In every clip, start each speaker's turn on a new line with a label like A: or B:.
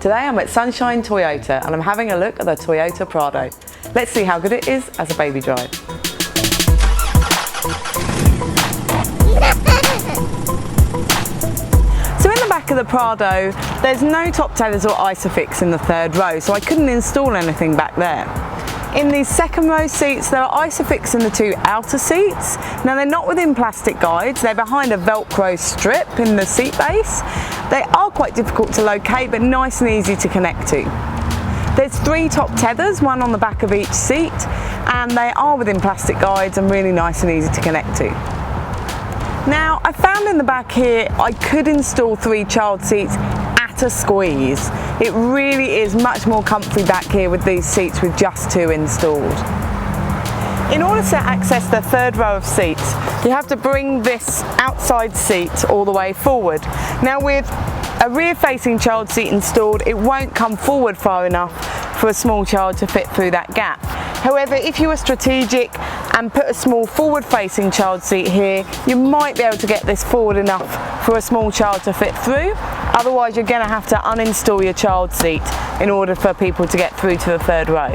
A: Today I'm at Sunshine Toyota and I'm having a look at the Toyota Prado. Let's see how good it is as a baby drive. So in the back of the Prado, there's no top tethers or ISOFix in the third row, so I couldn't install anything back there. In these second row seats, there are ISOFix in the two outer seats. Now they're not within plastic guides, they're behind a Velcro strip in the seat base. They are quite difficult to locate, but nice and easy to connect to. There's 3 top tethers, one on the back of each seat, and they are within plastic guides and really nice and easy to connect to. Now, I found in the back here, I could install 3 child seats at a squeeze. It really is much more comfy back here with these seats with just 2 installed. In order to access the third row of seats, you have to bring this outside seat all the way forward. Now with a rear-facing child seat installed, it won't come forward far enough for a small child to fit through that gap. However, if you were strategic and put a small forward-facing child seat here, you might be able to get this forward enough for a small child to fit through. Otherwise, you're going to have to uninstall your child seat in order for people to get through to the third row.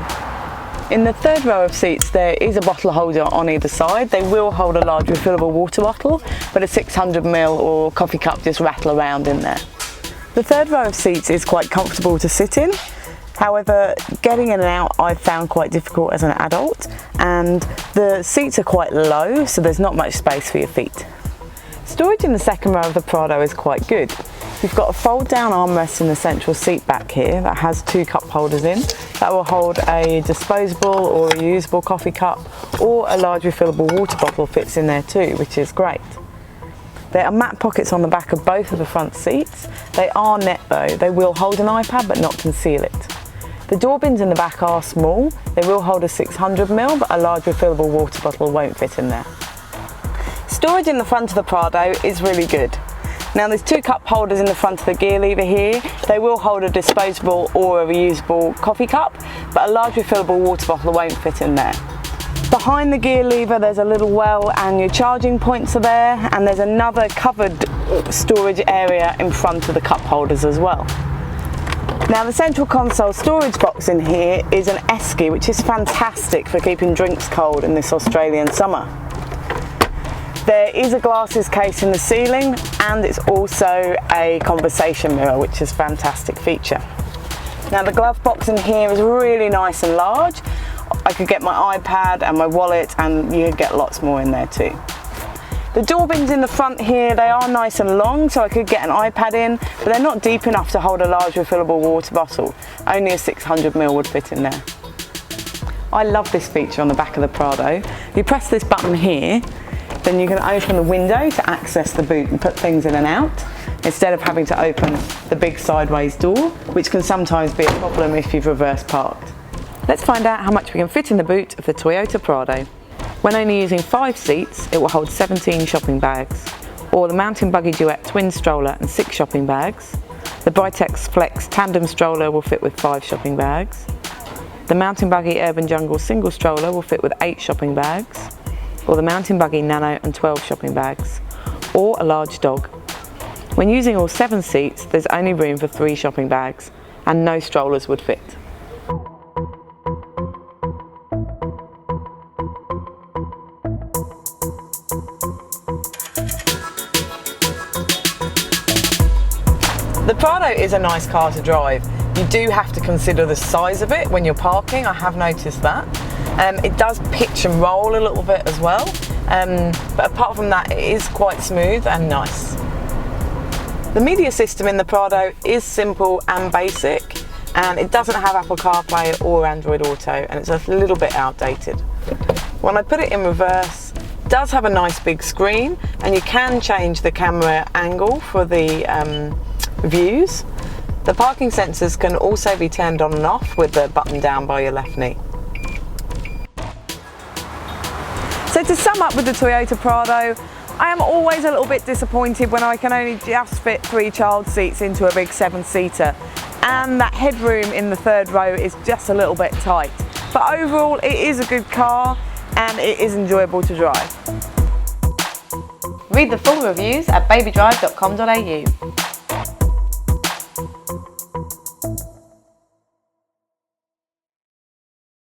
A: In the third row of seats, there is a bottle holder on either side. They will hold a large refillable water bottle, but a 600ml or coffee cup just rattle around in there. The third row of seats is quite comfortable to sit in. However, getting in and out I've found quite difficult as an adult, and the seats are quite low, so there's not much space for your feet. Storage in the second row of the Prado is quite good. You've got a fold down armrest in the central seat back here that has 2 cup holders in. That will hold a disposable or a reusable coffee cup, or a large refillable water bottle fits in there too, which is great. There are mat pockets on the back of both of the front seats. They are net though. They will hold an iPad but not conceal it. The door bins in the back are small. They will hold a 600ml, but a large refillable water bottle won't fit in there. Storage in the front of the Prado is really good. Now there's 2 cup holders in the front of the gear lever here. They will hold a disposable or a reusable coffee cup, but a large refillable water bottle won't fit in there. Behind the gear lever there's a little well and your charging points are there, and there's another covered storage area in front of the cup holders as well. Now the central console storage box in here is an esky, which is fantastic for keeping drinks cold in this Australian summer. There is a glasses case in the ceiling, and it's also a conversation mirror, which is a fantastic feature. Now the glove box in here is really nice and large. I could get my iPad and my wallet, and you could get lots more in there too. The door bins in the front here, they are nice and long, so I could get an iPad in, but they're not deep enough to hold a large refillable water bottle. Only a 600ml would fit in there. I love this feature on the back of the Prado. You press this button here, then you can open the window to access the boot and put things in and out, instead of having to open the big sideways door, which can sometimes be a problem if you've reverse parked. Let's find out how much we can fit in the boot of the Toyota Prado. When only using 5 seats, it will hold 17 shopping bags, or the Mountain Buggy Duet twin stroller and 6 shopping bags. The Britex Flex tandem stroller will fit with 5 shopping bags. The Mountain Buggy Urban Jungle single stroller will fit with 8 shopping bags, or the Mountain Buggy Nano and 12 shopping bags, or a large dog. When using all 7 seats, there's only room for 3 shopping bags, and no strollers would fit. The Prado is a nice car to drive. You do have to consider the size of it when you're parking, I have noticed that. It does pitch and roll a little bit as well, but apart from that it is quite smooth and nice. The media system in the Prado is simple and basic, and it doesn't have Apple CarPlay or Android Auto, and it's a little bit outdated. When I put it in reverse, it does have a nice big screen, and you can change the camera angle for the views. The parking sensors can also be turned on and off with the button down by your left knee. So to sum up with the Toyota Prado, I am always a little bit disappointed when I can only just fit 3 child seats into a big 7-seater, and that headroom in the third row is just a little bit tight. But overall it is a good car and it is enjoyable to drive.
B: Read the full reviews at BabyDrive.com.au.